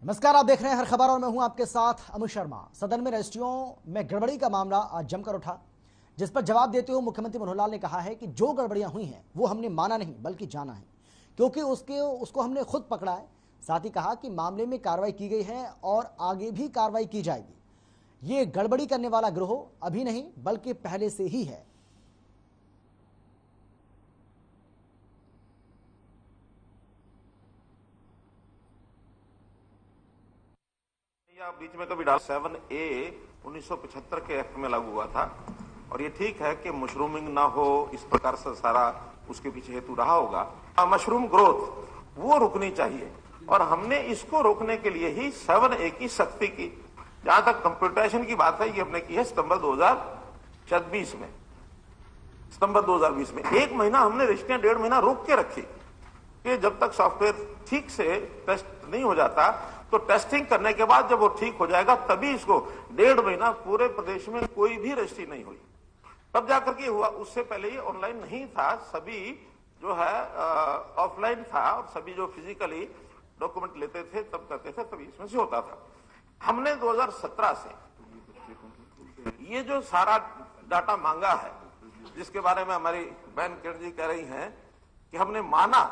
नमस्कार, आप देख रहे हैं हर खबर और मैं हूं आपके साथ अमित शर्मा। सदन में रजिस्ट्रियों में गड़बड़ी का मामला आज जमकर उठा, जिस पर जवाब देते हुए मुख्यमंत्री मनोहर लाल ने कहा है कि जो गड़बड़ियां हुई हैं वो हमने माना नहीं बल्कि जाना है, क्योंकि उसको हमने खुद पकड़ा है। साथ ही कहा कि मामले में कार्रवाई की गई है और आगे भी कार्रवाई की जाएगी। ये गड़बड़ी करने वाला गिरोह अभी नहीं बल्कि पहले से ही है। बीच में कभी डाल 7A 1975 के एक्ट में लागू हुआ था और ये ठीक है कि मशरूमिंग ना हो, इस प्रकार से सारा उसके पीछे हेतु रहा होगा। मशरूम ग्रोथ वो रुकनी चाहिए और हमने इसको रोकने के लिए ही 7A की सख्ती की। जहां तक कंप्यूटराइजेशन की बात है, ये हमने की है सितंबर 2020 में। सितंबर 2020 में 1 महीना हमने रजिस्ट्रियां 1.5 महीना रोक के रखी कि जब तक सॉफ्टवेयर ठीक से टेस्ट नहीं हो जाता, तो टेस्टिंग करने के बाद जब वो ठीक हो जाएगा तभी इसको 1.5 महीना पूरे प्रदेश में कोई भी रजिस्ट्री नहीं हुई, तब जाकर के हुआ। उससे पहले ये ऑनलाइन नहीं था, सभी जो है ऑफलाइन था और सभी जो फिजिकली डॉक्यूमेंट लेते थे तब करते थे, तभी इसमें से होता था। हमने 2017 से ये जो सारा डाटा मांगा है, जिसके बारे में हमारी बहन किरण जी कह रही हैं कि हमने माना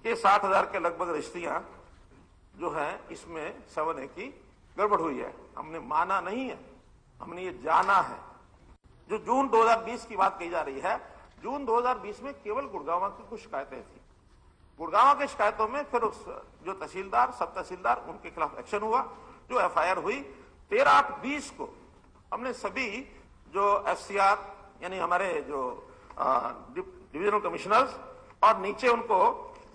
कि 60,000 के लगभग रजिस्ट्रियां जो है इसमें 7A की गड़बड़ हुई है। हमने माना नहीं है, हमने ये जाना है। जो जून 2020 की बात कही जा रही है, जून 2020 में केवल गुड़गांव की कुछ शिकायतें थी। गुड़गांव की शिकायतों में फिर उस जो तहसीलदार, सब तहसीलदार, उनके खिलाफ एक्शन हुआ, जो FIR हुई। 13/8/20 को हमने सभी जो FCR यानी हमारे जो डिविजनल कमिश्नर्स और नीचे उनको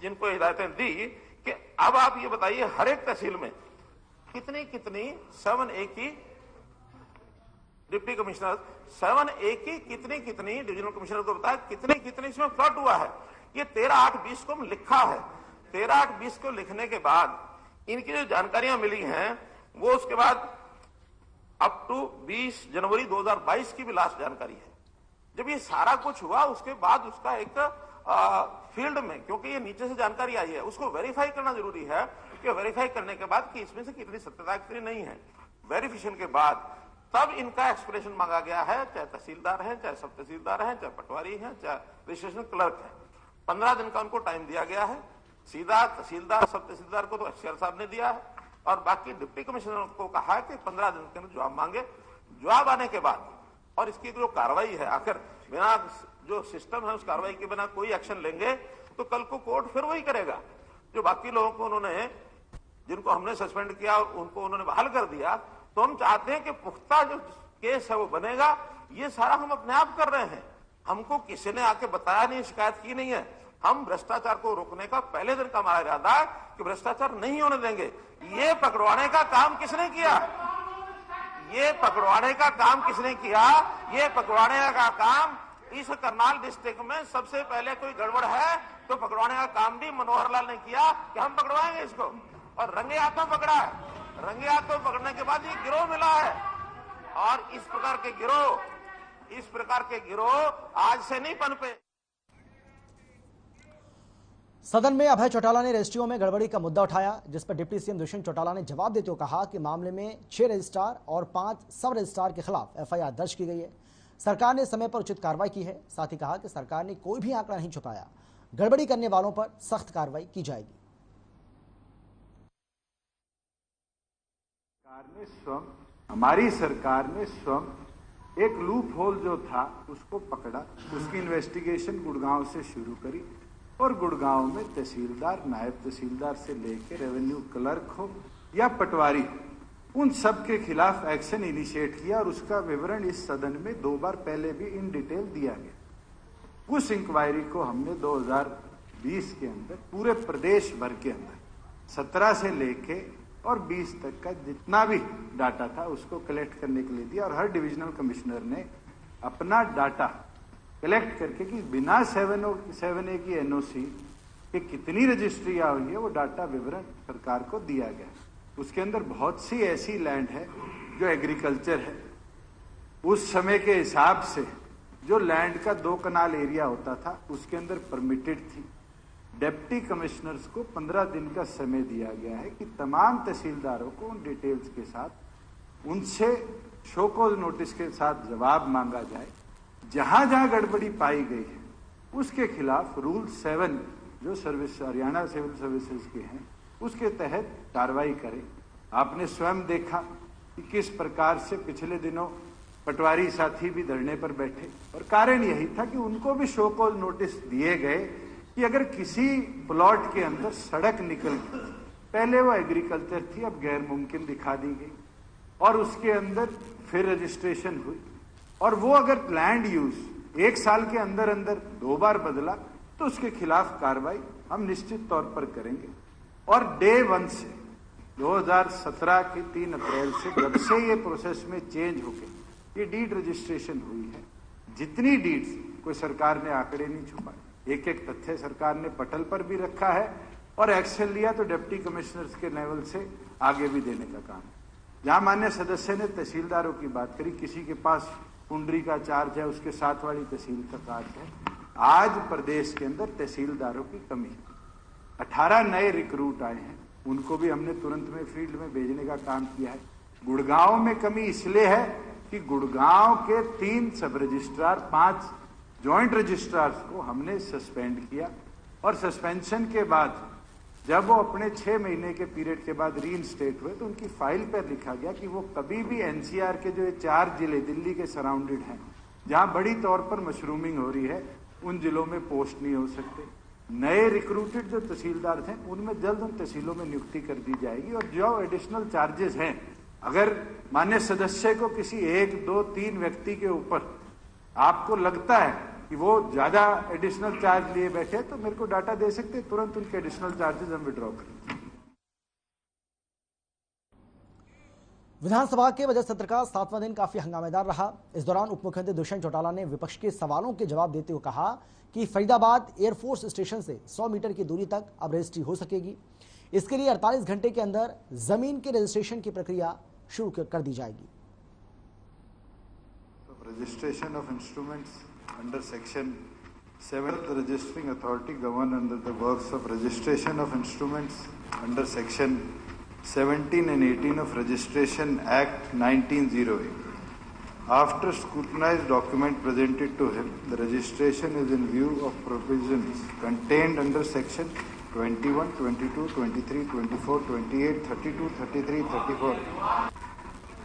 जिनको हिदायतें दी कि अब आप ये बताइए हर एक तहसील में कितनी कितनी 7A की डिप्टी कमिश्नर, 7A की कितनी कितनी डिविजनल कमिश्नर को बताया कितनी कितनी इसमें फ्रॉड हुआ है। ये 13/8/20 को लिखा है। 13/8/20 को लिखने के बाद इनकी जो जानकारियां मिली हैं वो उसके बाद अप टू 20 जनवरी 2022 की भी लास्ट जानकारी है। जब ये सारा कुछ हुआ उसके बाद उसका एक फील्ड में, क्योंकि ये नीचे से जानकारी आई है, उसको वेरीफाई करना जरूरी है कि वेरीफाई करने के बाद कि इसमें से कितनी सत्यता कितनी नहीं है। वेरिफिकेशन के बाद तब इनका एक्सप्रेशन मांगा गया है, चाहे तहसीलदार है, चाहे सब तहसीलदार है, चाहे पटवारी है, चाहे रजिस्ट्रेशन क्लर्क है। 15 दिन का उनको टाइम दिया गया है। सीधा तहसीलदार, सब तहसीलदार को तो FCR साहब ने दिया है और बाकी डिप्टी कमिश्नर को कहा है कि 15 दिन के अंदर जवाब मांगे। जवाब आने के बाद और इसकी जो कार्रवाई है, आखिर बिना जो सिस्टम है उस कार्रवाई के बिना कोई एक्शन लेंगे तो कल को कोर्ट फिर वही करेगा। जो बाकी लोगों को उन्होंने, जिनको हमने सस्पेंड किया उनको उन्होंने बहाल कर दिया, तो हम चाहते हैं कि पुख्ता जो केस है वो बनेगा। ये सारा हम अपने आप कर रहे हैं, हमको किसी ने आके बताया नहीं, शिकायत की नहीं है। हम भ्रष्टाचार को रोकने का पहले दिन का हमारा इरादा है कि भ्रष्टाचार नहीं होने देंगे। ये पकड़वाने का काम किसने किया? ये पकड़वाने का काम किसने किया? ये पकड़वाने का काम इस करनाल डिस्ट्रिक्ट में सबसे पहले कोई गड़बड़ है तो पकड़वाने का काम भी मनोहर लाल ने किया कि हम पकड़वाएंगे इसको, और रंगे हाथों पकड़ा है। रंगे हाथों पकड़ने के बाद ये गिरोह मिला है और इस प्रकार के गिरोह आज से नहीं पनपे। सदन में अभय चौटाला ने रजिस्ट्रियों में गड़बड़ी का मुद्दा उठाया, जिस पर डिप्टी CM दुष्यंत चौटाला ने जवाब देते हुए कहा कि मामले में 6 रजिस्ट्रार और 5 सब रजिस्ट्रार के खिलाफ FIR दर्ज की गई है। सरकार ने समय पर उचित कार्रवाई की है। साथ ही कहा कि सरकार ने कोई भी आंकड़ा नहीं छुपाया, गड़बड़ी करने वालों पर सख्त कार्रवाई की जाएगी। हमारी सरकार ने स्वयं एक लूप होल जो था उसको पकड़ा, उसकी इन्वेस्टिगेशन गुड़गांव से शुरू करी और गुड़गांव में तहसीलदार, नायब तहसीलदार से लेकर रेवेन्यू क्लर्क हो या पटवारी, उन सब के खिलाफ एक्शन इनिशिएट किया और उसका विवरण इस सदन में 2 बार पहले भी इन डिटेल दिया गया। उस इंक्वायरी को हमने 2020 के अंदर पूरे प्रदेश भर के अंदर 17 से लेके और 20 तक का जितना भी डाटा था उसको कलेक्ट करने के लिए दिया और हर डिविजनल कमिश्नर ने अपना डाटा कलेक्ट करके कि बिना 7A की NOC कि कितनी रजिस्ट्रियां हुई है वो डाटा विवरण सरकार को दिया गया। उसके अंदर बहुत सी ऐसी लैंड है जो एग्रीकल्चर है, उस समय के हिसाब से जो लैंड का 2 कनाल एरिया होता था उसके अंदर परमिटेड थी, डिप्टी कमिश्नर्स को 15 दिन का समय दिया गया है कि तमाम तहसीलदारों को उन डिटेल्स के साथ उनसे शो कॉज नोटिस के साथ जवाब मांगा जाए। जहां जहां गड़बड़ी पाई गई है उसके खिलाफ रूल 7 जो सर्विस हरियाणा सिविल सर्विसेज के हैं उसके तहत कार्रवाई करें। आपने स्वयं देखा कि किस प्रकार से पिछले दिनों पटवारी साथी भी धरने पर बैठे और कारण यही था कि उनको भी शो कॉज नोटिस दिए गए कि अगर किसी प्लॉट के अंदर सड़क निकल गई, पहले वो एग्रीकल्चर थी अब गैर मुमकिन दिखा दी गई और उसके अंदर फिर रजिस्ट्रेशन हुई और वो अगर लैंड यूज 1 साल के अंदर अंदर 2 बार बदला तो उसके खिलाफ कार्रवाई हम निश्चित तौर पर करेंगे। और डे 1 से 2017 की 3 अप्रैल से जब से ये प्रोसेस में चेंज हो गई, ये डीड रजिस्ट्रेशन हुई है, जितनी डीड्स कोई सरकार ने आंकड़े नहीं छुपाए, एक एक तथ्य सरकार ने पटल पर भी रखा है और एक्शन लिया तो डिप्टी कमिश्नर्स के लेवल से आगे भी देने का काम। जहां मान्य सदस्य ने तहसीलदारों की बात करी, किसी के पास कुंडरी का चार्ज है, उसके साथ वाली तहसील का चार्ज है। आज प्रदेश के अंदर तहसीलदारों की कमी है। 18 नए रिक्रूट आए हैं, उनको भी हमने तुरंत में फील्ड में भेजने का काम किया है। गुड़गांव में कमी इसलिए है कि गुड़गांव के 3 सब रजिस्ट्रार 5 जॉइंट रजिस्ट्रार्स को हमने सस्पेंड किया और सस्पेंशन के बाद जब वो अपने 6 महीने के पीरियड के बाद रीइंस्टेट हुए तो उनकी फाइल पर लिखा गया कि वो कभी भी एनसीआर के जो ये 4 जिले दिल्ली के सराउंडेड हैं जहां बड़ी तौर पर मशरूमिंग हो रही है उन जिलों में पोस्ट नहीं हो सकते। नए रिक्रूटेड जो तहसीलदार थे उनमें जल्द उन तहसीलों में नियुक्ति कर दी जाएगी और जो एडिशनल चार्जेस हैं, अगर मान्य सदस्य को किसी 1, 2, 3 व्यक्ति के ऊपर आपको लगता है कि वो ज्यादा एडिशनल चार्ज लिए बैठे तो मेरे को डाटा दे सकते, तुरंत उनके एडिशनल चार्जेस हम विड्रॉ करेंगे। विधानसभा के बजट सत्र का 7वां दिन काफी हंगामेदार रहा। इस दौरान उप मुख्यमंत्री दुष्यंत चौटाला ने विपक्ष के सवालों के जवाब देते हुए कहा कि फरीदाबाद एयरफोर्स स्टेशन से 100 मीटर की दूरी तक अब रजिस्ट्री हो सकेगी। इसके लिए 48 घंटे के अंदर जमीन के रजिस्ट्रेशन की प्रक्रिया शुरू कर दी जाएगी। Registration of instruments under section 7 the registering authority govern under the works of registration of instruments under section 17 and 18 of Registration Act 1908. After scrutinized document presented to him, the registration is in view of provisions contained under section 21, 22, 23, 24, 28, 32, 33, 34.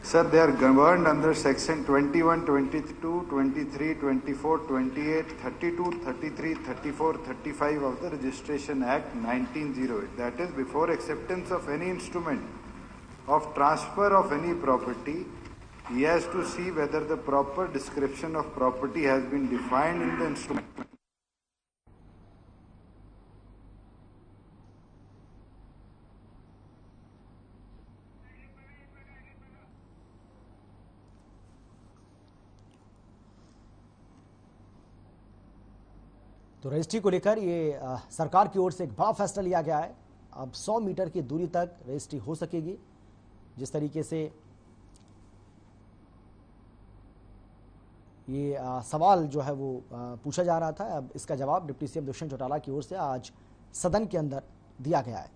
Sir, they are governed under section 21, 22, 23, 24, 28, 32, 33, 34, 35 of the Registration Act 1908. That is, before acceptance of any instrument of transfer of any property, he has to see whether the proper description of property has been defined in the instrument. तो registry को लेकर ये सरकार की ओर से एक बड़ा फैसला लिया गया है। अब 100 मीटर की दूरी तक रजिस्ट्री हो सकेगी। जिस तरीके से ये सवाल जो है वो पूछा जा रहा था, अब इसका जवाब डिप्टी सीएम दुष्यंत चौटाला की ओर से आज सदन के अंदर दिया गया है।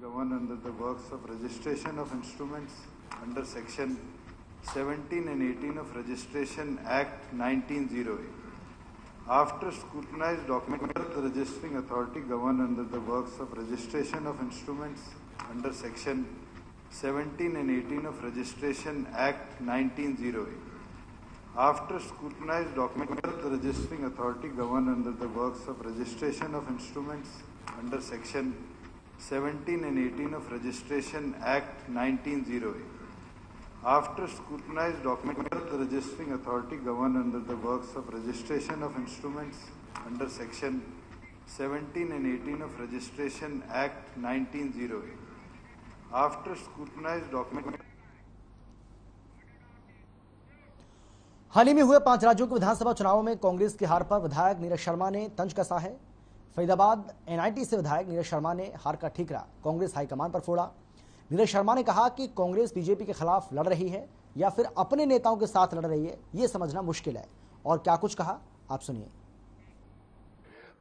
Govern under the works of registration of instruments under section 17 and 18 of Registration Act 1908. After scrutinized document, the registering authority govern under the works of registration of instruments under section 17 and 18 of Registration Act 1908. After scrutinized document, the registering authority govern under the works of registration of instruments under section 17 and 18 of Registration Act 1908. After scrutinized document, the registering authority govern under the works of registration of instruments under section 17 and 18 of Registration Act 1908. After scrutinized document. हाल ही में हुए 5 राज्यों के विधानसभा चुनावों में कांग्रेस की हार पर विधायक नीरज शर्मा ने तंज कसा है। फरीदाबाद एनआईटी से विधायक नीरज शर्मा ने हार का ठीकरा कांग्रेस हाईकमान पर फोड़ा। नीरज शर्मा ने कहा कि कांग्रेस बीजेपी के खिलाफ लड़ रही है या फिर अपने नेताओं के साथ लड़ रही है, ये समझना मुश्किल है। और क्या कुछ कहा, आप सुनिए।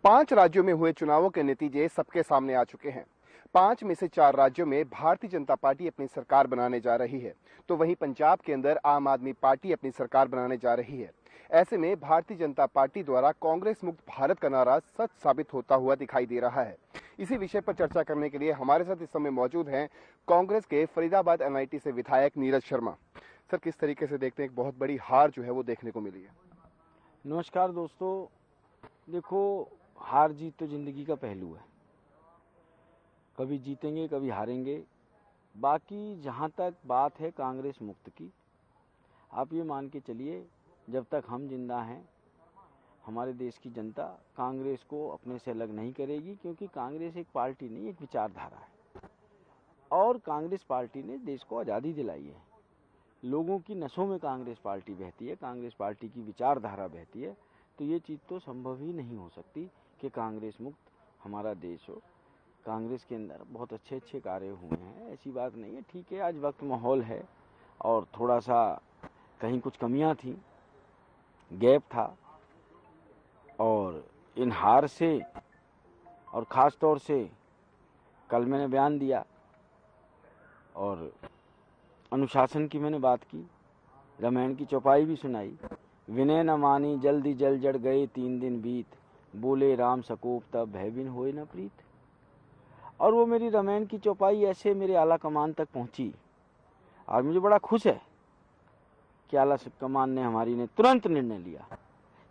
5 राज्यों में हुए चुनावों के नतीजे सबके सामने आ चुके हैं। 5 में से 4 राज्यों में भारतीय जनता पार्टी अपनी सरकार बनाने जा रही है, तो वहीं पंजाब के अंदर आम आदमी पार्टी अपनी सरकार बनाने जा रही है। ऐसे में भारतीय जनता पार्टी द्वारा कांग्रेस मुक्त भारत का नारा सच साबित होता हुआ दिखाई दे रहा है। इसी विषय पर चर्चा करने के लिए हमारे साथ इस समय मौजूद हैं कांग्रेस के फरीदाबाद एनआईटी से विधायक नीरज शर्मा। सर, किस तरीके से देखते हैं एक बहुत बड़ी हार जो है वो देखने को मिली है? नमस्कार दोस्तों, देखो हार जीत तो जिंदगी का पहलू है, कभी जीतेंगे कभी हारेंगे। बाकी जहाँ तक बात है कांग्रेस मुक्त की, आप ये मान के चलिए जब तक हम जिंदा हैं हमारे देश की जनता कांग्रेस को अपने से अलग नहीं करेगी, क्योंकि कांग्रेस एक पार्टी नहीं, एक विचारधारा है। और कांग्रेस पार्टी ने देश को आज़ादी दिलाई है, लोगों की नसों में कांग्रेस पार्टी बहती है, कांग्रेस पार्टी की विचारधारा बहती है। तो ये चीज़ तो संभव ही नहीं हो सकती कि कांग्रेस मुक्त हमारा देश हो। कांग्रेस के अंदर बहुत अच्छे अच्छे कार्य हुए हैं, ऐसी बात नहीं है। ठीक है, आज वक्त माहौल है और थोड़ा सा कहीं कुछ कमियां थी, गैप था, और इन हार से और ख़ास तौर से कल मैंने बयान दिया और अनुशासन की मैंने बात की, रामायण की चौपाई भी सुनाई। विनय न मानी जल्दी जल जड़ गए 3 दिन बीत, बोले राम सकोप तब भय बिन होए न प्रीत। और वो मेरी रामायण की चौपाई ऐसे मेरे आला कमान तक पहुंची। आज मुझे बड़ा खुश है कि आला कमान ने हमारी ने तुरंत निर्णय लिया।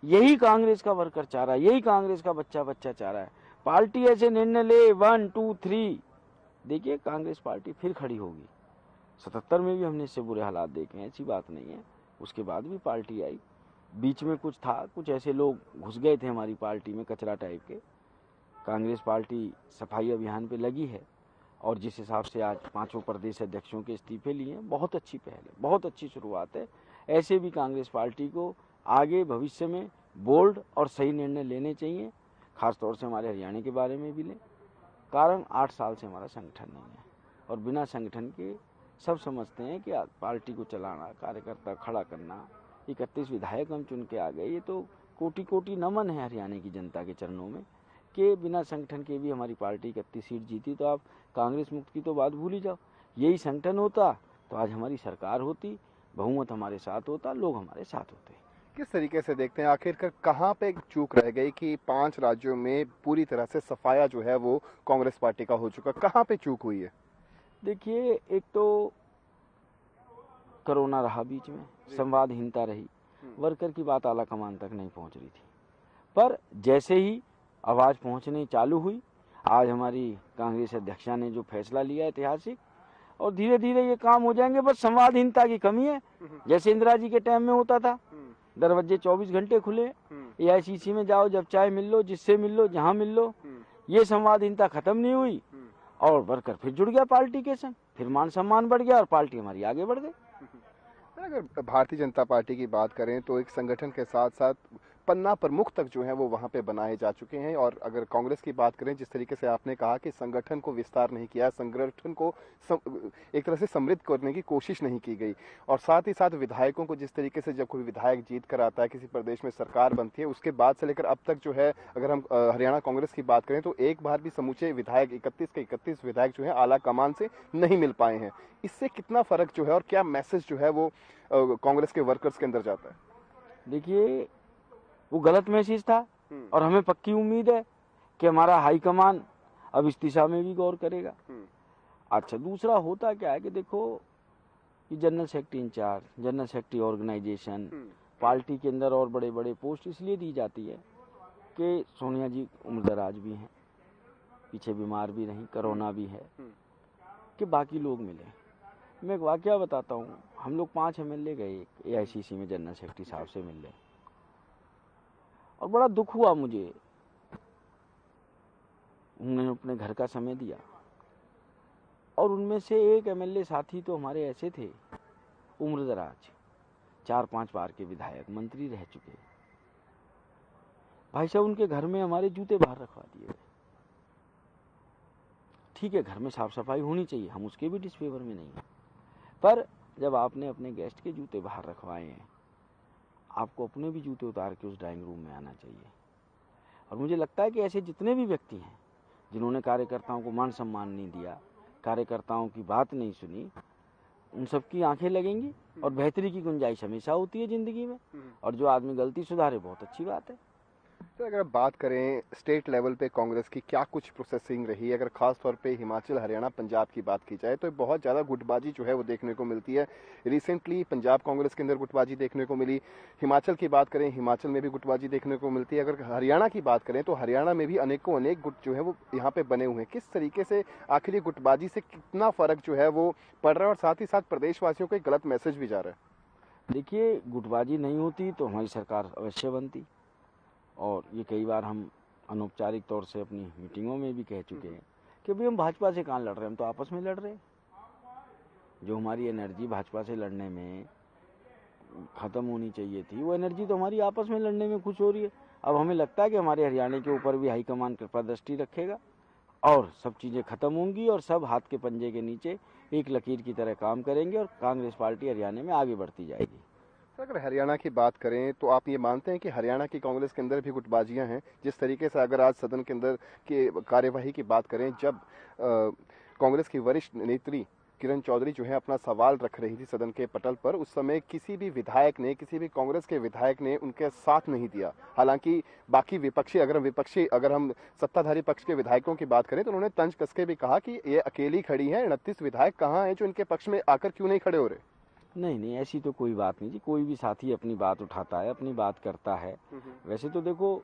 यही कांग्रेस का वर्कर चाह रहा है, यही कांग्रेस का बच्चा चाह रहा है। पार्टी ऐसे निर्णय ले 1 2 3, देखिए कांग्रेस पार्टी फिर खड़ी होगी। 77 में भी हमने इससे बुरे हालात देखे हैं, ऐसी बात नहीं है। उसके बाद भी पार्टी आई, बीच में कुछ था, कुछ ऐसे लोग घुस गए थे हमारी पार्टी में कचरा टाइप के। कांग्रेस पार्टी सफाई अभियान पे लगी है और जिस हिसाब से आज 5 प्रदेश अध्यक्षों के इस्तीफे लिए हैं, बहुत अच्छी पहल है, बहुत अच्छी शुरुआत है। ऐसे भी कांग्रेस पार्टी को आगे भविष्य में बोल्ड और सही निर्णय लेने चाहिए, खासतौर से हमारे हरियाणा के बारे में भी लें। कारण 8 साल से हमारा संगठन नहीं है और बिना संगठन के सब समझते हैं कि पार्टी को चलाना, कार्यकर्ता खड़ा करना, 31 विधायक हम चुन के आ गए, ये तो कोटि कोटि नमन है हरियाणा की जनता के चरणों में कि बिना संगठन के भी हमारी पार्टी 31 सीट जीती। तो आप कांग्रेस मुक्त की तो बात भूल ही जाओ। यही संगठन होता तो आज हमारी सरकार होती, बहुमत हमारे साथ होता, लोग हमारे साथ होते। किस तरीके से देखते हैं आखिरकार कहाँ पे चूक रह गई कि 5 राज्यों में पूरी तरह से सफाया जो है वो कांग्रेस पार्टी का हो चुका, कहाँ पे चूक हुई है? देखिए, एक तो कोरोना रहा, बीच में संवादहीनता रही, वर्कर की बात आला कमान तक नहीं पहुंच रही थी। पर जैसे ही आवाज पहुंचनी चालू हुई, आज हमारी कांग्रेस अध्यक्षा ने जो फैसला लिया ऐतिहासिक, और धीरे धीरे ये काम हो जाएंगे। बस संवादहीनता की कमी है, जैसे इंदिरा जी के टाइम में होता था, दरवाजे 24 घंटे खुले, एआईसीसी में जाओ, जब चाहे मिल लो, जिससे मिल लो, जहां मिल लो। ये संवादहीनता खत्म नहीं हुई और वर्कर फिर जुड़ गया पार्टी के संग, फिर मान सम्मान बढ़ गया और पार्टी हमारी आगे बढ़ गई। अगर भारतीय जनता पार्टी की बात करें तो एक संगठन के साथ साथ पन्ना प्रमुख तक जो है वो वहां पे बनाए जा चुके हैं। और अगर कांग्रेस की बात करें, जिस तरीके से आपने कहा कि संगठन को विस्तार नहीं किया, संगठन को एक तरह से समृद्ध करने की कोशिश नहीं की गई, और साथ ही साथ विधायकों को जिस तरीके से जब कोई विधायक जीत कर आता है, किसी प्रदेश में सरकार बनती है, उसके बाद से लेकर अब तक जो है, अगर हम हरियाणा कांग्रेस की बात करें तो एक बार भी समूचे विधायक 31 के 31 विधायक जो है आला कमान से नहीं मिल पाए हैं। इससे कितना फर्क जो है और क्या मैसेज जो है वो कांग्रेस के वर्कर्स के अंदर जाता है? देखिए, वो गलत मैसेज था और हमें पक्की उम्मीद है कि हमारा हाईकमान अब इस दिशा में भी गौर करेगा। अच्छा, दूसरा होता क्या है कि देखो, ये general secretary in charge, general secretary organisation, party के अंदर और बड़े बड़े पोस्ट इसलिए दी जाती है कि सोनिया जी उम्रदराज भी हैं, पीछे बीमार भी रही, कोरोना भी है, कि बाकी लोग मिले। मैं एक वाकया बताता हूँ, हम लोग 5 एमएलए गए एआईसीसी में जनरल सेक्रेटरी साहब से मिलने, और बड़ा दुख हुआ मुझे। उन्होंने अपने घर का समय दिया और उनमें से एक एमएलए साथी तो हमारे ऐसे थे, उम्रदराज, 4-5 बार के विधायक, मंत्री रह चुके, भाई साहब उनके घर में हमारे जूते बाहर रखवा दिए गए। ठीक है, घर में साफ सफाई होनी चाहिए, हम उसके भी डिसफेवर में नहीं हैं, पर जब आपने अपने गेस्ट के जूते बाहर रखवाए हैं, आपको अपने भी जूते उतार के उस ड्राइंग रूम में आना चाहिए। और मुझे लगता है कि ऐसे जितने भी व्यक्ति हैं जिन्होंने कार्यकर्ताओं को मान सम्मान नहीं दिया, कार्यकर्ताओं की बात नहीं सुनी, उन सबकी आंखें लगेंगी। और बेहतरी की गुंजाइश हमेशा होती है जिंदगी में, और जो आदमी गलती सुधारे बहुत अच्छी बात है। तो अगर बात करें स्टेट लेवल पे कांग्रेस की क्या कुछ प्रोसेसिंग रही है, अगर खास तौर पे हिमाचल, हरियाणा, पंजाब की बात की जाए तो बहुत ज़्यादा गुटबाजी जो है वो देखने को मिलती है। रिसेंटली पंजाब कांग्रेस के अंदर गुटबाजी देखने को मिली, हिमाचल की बात करें हिमाचल में भी गुटबाजी देखने को मिलती है। अगर हरियाणा की बात करें तो हरियाणा में भी अनेकों अनेक गुट जो है वो यहाँ पे बने हुए हैं। किस तरीके से आखिर ये गुटबाजी से कितना फर्क जो है वो पड़ रहा है और साथ ही साथ प्रदेशवासियों को एक गलत मैसेज भी जा रहा है? देखिए, गुटबाजी नहीं होती तो हमारी सरकार अवश्य बनती, और ये कई बार हम अनौपचारिक तौर से अपनी मीटिंगों में भी कह चुके हैं कि भाई हम भाजपा से कहाँ लड़ रहे हैं, हम तो आपस में लड़ रहे हैं। जो हमारी एनर्जी भाजपा से लड़ने में ख़त्म होनी चाहिए थी, वो एनर्जी तो हमारी आपस में लड़ने में खुश हो रही है। अब हमें लगता है कि हमारे हरियाणा के ऊपर भी हाईकमान कृपा दृष्टि रखेगा और सब चीज़ें ख़त्म होंगी और सब हाथ के पंजे के नीचे एक लकीर की तरह काम करेंगे और कांग्रेस पार्टी हरियाणा में आगे बढ़ती जाएगी। अगर हरियाणा की बात करें तो आप ये मानते हैं कि हरियाणा की कांग्रेस के अंदर भी गुटबाजियां हैं? जिस तरीके से अगर आज सदन के अंदर की कार्यवाही की बात करें, जब कांग्रेस की वरिष्ठ नेत्री किरण चौधरी जो है अपना सवाल रख रही थी सदन के पटल पर, उस समय किसी भी विधायक ने, किसी भी कांग्रेस के विधायक ने उनके साथ नहीं दिया। हालांकि बाकी अगर हम सत्ताधारी पक्ष के विधायकों की बात करें तो उन्होंने तंज कस के भी कहा कि ये अकेली खड़ी है, 29 विधायक कहाँ हैं जो इनके पक्ष में आकर क्यों नहीं खड़े हो रहे? नहीं, ऐसी तो कोई बात नहीं जी। कोई भी साथी अपनी बात उठाता है, अपनी बात करता है। वैसे तो देखो,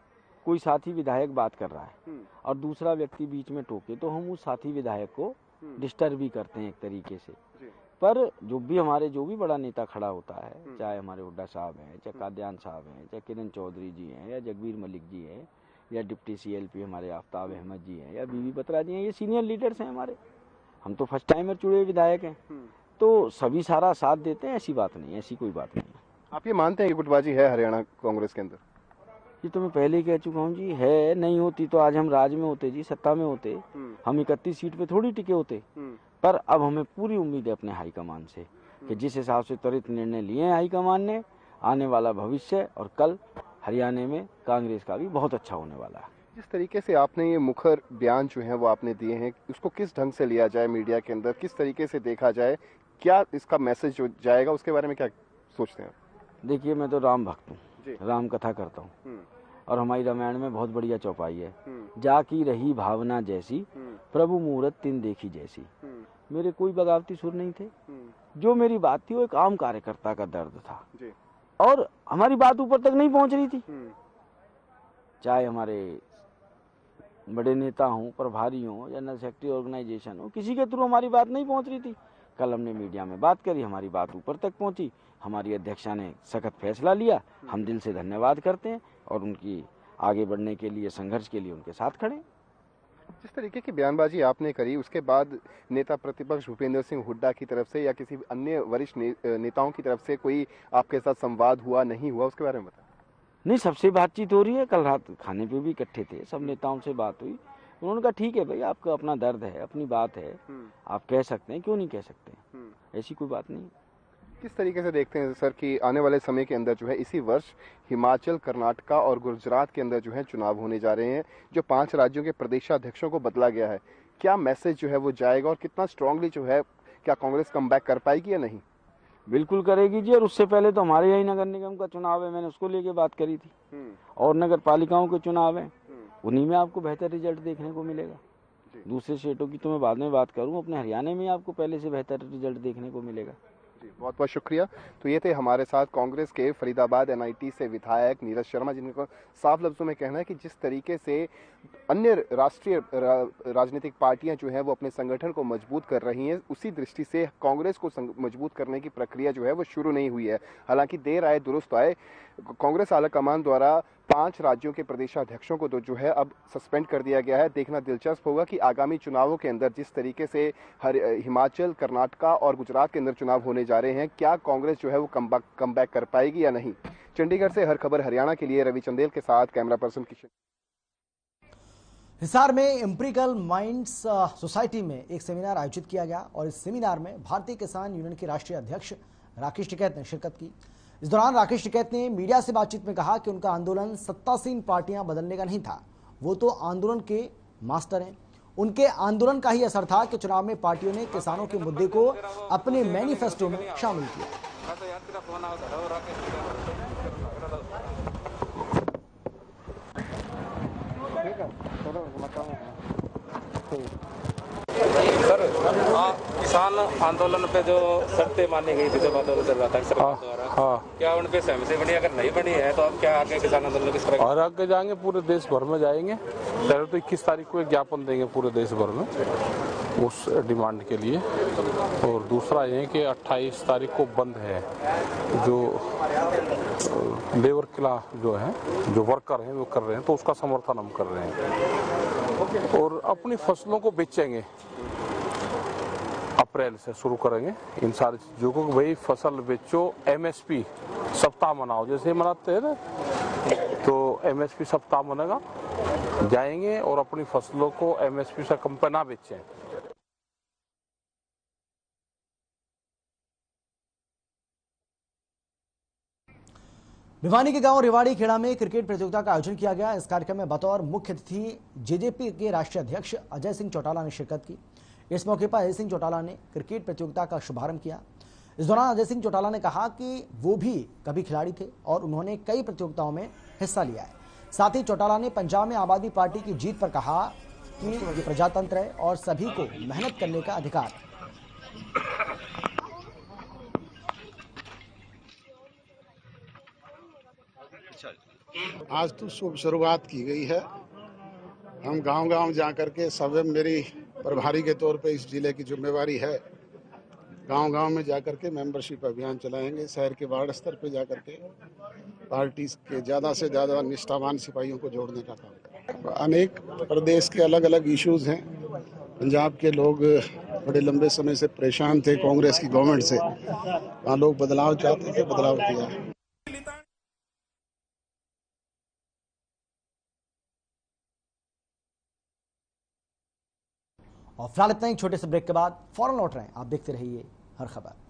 कोई साथी विधायक बात कर रहा है और दूसरा व्यक्ति बीच में टोके तो हम उस साथी विधायक को डिस्टर्ब भी करते हैं एक तरीके से। पर जो भी बड़ा नेता खड़ा होता है, चाहे हमारे हुड्डा साहब हैं, चाहे कादयान साहब हैं, चाहे किरण चौधरी जी हैं, या जगबीर मलिक जी हैं, या डिप्टी CLP हमारे आफ्ताब अहमद जी हैं, या बीबी बत्रा जी हैं, ये सीनियर लीडर्स हैं हमारे। हम तो फर्स्ट टाइमर चुने हुए विधायक हैं, तो सभी सारा साथ देते हैं। ऐसी बात नहीं, ऐसी कोई बात नहीं। आप ये मानते हैं कि गुटबाजी है हरियाणा कांग्रेस के अंदर? ये तो मैं पहले ही कह चुका हूँ जी, है। नहीं होती तो आज हम राज में होते जी, सत्ता में होते। हम 31 सीट पे थोड़ी टिके होते। पर अब हमें पूरी उम्मीद है अपने हाईकमान से कि जिस हिसाब से त्वरित निर्णय लिए हैं हाईकमान ने, आने वाला भविष्य और कल हरियाणा में कांग्रेस का भी बहुत अच्छा होने वाला है। जिस तरीके से आपने ये मुखर बयान जो है वो आपने दिए हैं, उसको किस ढंग से लिया जाए मीडिया के अंदर, किस तरीके से देखा जाए, क्या इसका मैसेज जो जाएगा, उसके बारे में क्या सोचते हैं? देखिए, मैं तो राम भक्त हूँ, राम कथा करता हूँ, और हमारी रामायण में बहुत बढ़िया चौपाई है, जाकी रही भावना जैसी, प्रभु मुहूर्त तिन देखी जैसी। मेरे कोई बगावती सुर नहीं थे। जो मेरी बात थी वो एक आम कार्यकर्ता का दर्द था, और हमारी बात ऊपर तक नहीं पहुंच रही थी। चाहे हमारे बड़े नेता हों, प्रभारी हों, जनरल सेक्रेटरी ऑर्गेनाइजेशन हो, किसी के थ्रू हमारी बात नहीं पहुंच रही थी। कल हमने मीडिया में बात करी, हमारी बात ऊपर तक पहुंची, हमारी अध्यक्षा ने सख्त फैसला लिया। हम दिल से धन्यवाद करते हैं और उनकी आगे बढ़ने के लिए, संघर्ष के लिए उनके साथ खड़े। जिस तरीके की बयानबाजी आपने करी, उसके बाद नेता प्रतिपक्ष भूपेंद्र सिंह हुड्डा की तरफ से या किसी अन्य वरिष्ठ नेताओं की तरफ से कोई आपके साथ संवाद हुआ, नहीं हुआ, उसके बारे में बताएं। नहीं, सबसे बातचीत हो रही है। कल रात खाने पे भी इकट्ठे थे, सब नेताओं से बात हुई। उन्होंने कहा ठीक है भाई, आपका अपना दर्द है, अपनी बात है, आप कह सकते हैं, क्यों नहीं कह सकते, ऐसी कोई बात नहीं। किस तरीके से देखते हैं सर कि आने वाले समय के अंदर जो है इसी वर्ष हिमाचल, कर्नाटका और गुजरात के अंदर जो है चुनाव होने जा रहे हैं, जो 5 राज्यों के प्रदेशाध्यक्षों को बदला गया है, क्या मैसेज जो है वो जाएगा और कितना स्ट्रांगली जो है, क्या कांग्रेस कमबैक कर पाएगी या नहीं? बिल्कुल करेगी जी, और उससे पहले तो हमारे यही नगर निगम का चुनाव है, मैंने उसको लेके बात करी थी, और नगर पालिकाओं के चुनाव है, उन्हीं में आपको बेहतर रिजल्ट देखने को मिलेगा। दूसरे स्टेटों की तो मैं बाद में बात करूं, अपने हरियाणा में आपको पहले से बेहतर रिजल्ट देखने को मिलेगा। जी, बहुत बहुत शुक्रिया। तो ये थे हमारे साथ कांग्रेस के फरीदाबाद NIT से विधायक नीरज शर्मा, जिनको साफ लफ्जों में कहना है कि जिस तरीके से अन्य राष्ट्रीय राजनीतिक पार्टियां जो है वो अपने संगठन को मजबूत कर रही हैं, उसी दृष्टि से कांग्रेस को मजबूत करने की प्रक्रिया जो है वो शुरू नहीं हुई है। हालांकि देर आए दुरुस्त आए, कांग्रेस आलाकमान द्वारा 5 राज्यों के प्रदेशाध्यक्षों को तो जो है अब सस्पेंड कर दिया गया है। देखना दिलचस्प होगा कि आगामी चुनावों के अंदर जिस तरीके से हिमाचल, कर्नाटका और गुजरात के अंदर चुनाव होने जा रहे हैं, क्या कांग्रेस जो है वो कम बैक कर पाएगी या नहीं। चंडीगढ़ से हर खबर हरियाणा के लिए रवि चंदेल के साथ कैमरा पर्सन किशन। हिसार में एम्पिरिकल माइंड्स सोसाइटी में एक सेमिनार आयोजित किया गया और इस सेमिनार में भारतीय किसान यूनियन के राष्ट्रीय अध्यक्ष राकेश टिकैत ने शिरकत की। इस दौरान राकेश टिकैत ने मीडिया से बातचीत में कहा कि उनका आंदोलन सत्तासीन पार्टियां बदलने का नहीं था, वो तो आंदोलन के मास्टर हैं। उनके आंदोलन का ही असर था कि चुनाव में पार्टियों ने किसानों के मुद्दे को अपने मैनिफेस्टो में शामिल किया। सर, किसान आंदोलन पे जो शर्तें मानी गई थी, जो बादल अध्यक्ष द्वारा, क्या उन पे सहमति बनी? अगर नहीं बनी है तो अब क्या आगे किसान आंदोलन किस तरह? और आगे जाएंगे, पूरे देश भर में जाएंगे। पहले तो 21 तारीख को एक ज्ञापन देंगे पूरे देश भर में उस डिमांड के लिए, और दूसरा ये कि 28 तारीख को बंद है, जो लेबर क्लास जो है, जो वर्कर हैं वो कर रहे हैं, तो उसका समर्थन हम कर रहे हैं। और अपनी फसलों को बेचेंगे, अप्रैल से शुरू करेंगे इन सारी चीजों को। भाई फसल बेचो, एमएसपी सप्ताह मनाओ, जैसे मनाते हैं ना, तो एमएसपी सप्ताह मनेगा, जाएंगे और अपनी फसलों को एमएसपी से कम पे ना बेचें। भिवानी के गांव रेवाड़ी खेड़ा में क्रिकेट प्रतियोगिता का आयोजन किया गया। इस कार्यक्रम में बतौर मुख्य अतिथि जेजेपी के राष्ट्रीय अध्यक्ष अजय सिंह चौटाला ने शिरकत की। इस मौके पर अजय सिंह चौटाला ने क्रिकेट प्रतियोगिता का शुभारंभ किया। इस दौरान अजय सिंह चौटाला ने कहा कि वो भी कभी खिलाड़ी थे और उन्होंने कई प्रतियोगिताओं में हिस्सा लिया है। साथ ही चौटाला ने पंजाब में आम आदमी पार्टी की जीत पर कहा कि ये प्रजातंत्र है और सभी को मेहनत करने का अधिकार है। आज तो शुभ शुरुआत की गई है। हम गांव-गांव जाकर के स्वयं मेरी प्रभारी के तौर पे इस जिले की जिम्मेवारी है, गांव-गांव में जाकर के मेंबरशिप अभियान चलाएंगे। शहर के वार्ड स्तर पे जाकर के पार्टी के ज्यादा से ज्यादा निष्ठावान सिपाहियों को जोड़ने का काम करें। अनेक प्रदेश के अलग अलग इश्यूज हैं। पंजाब के लोग बड़े लंबे समय से परेशान थे कांग्रेस की गवर्नमेंट से, वहाँ लोग बदलाव चाहते थे, बदलाव किया है। और फिलहाल इतना ही। छोटे से ब्रेक के बाद फौरन लौट रहे हैं। आप देखते रहिए हर खबर।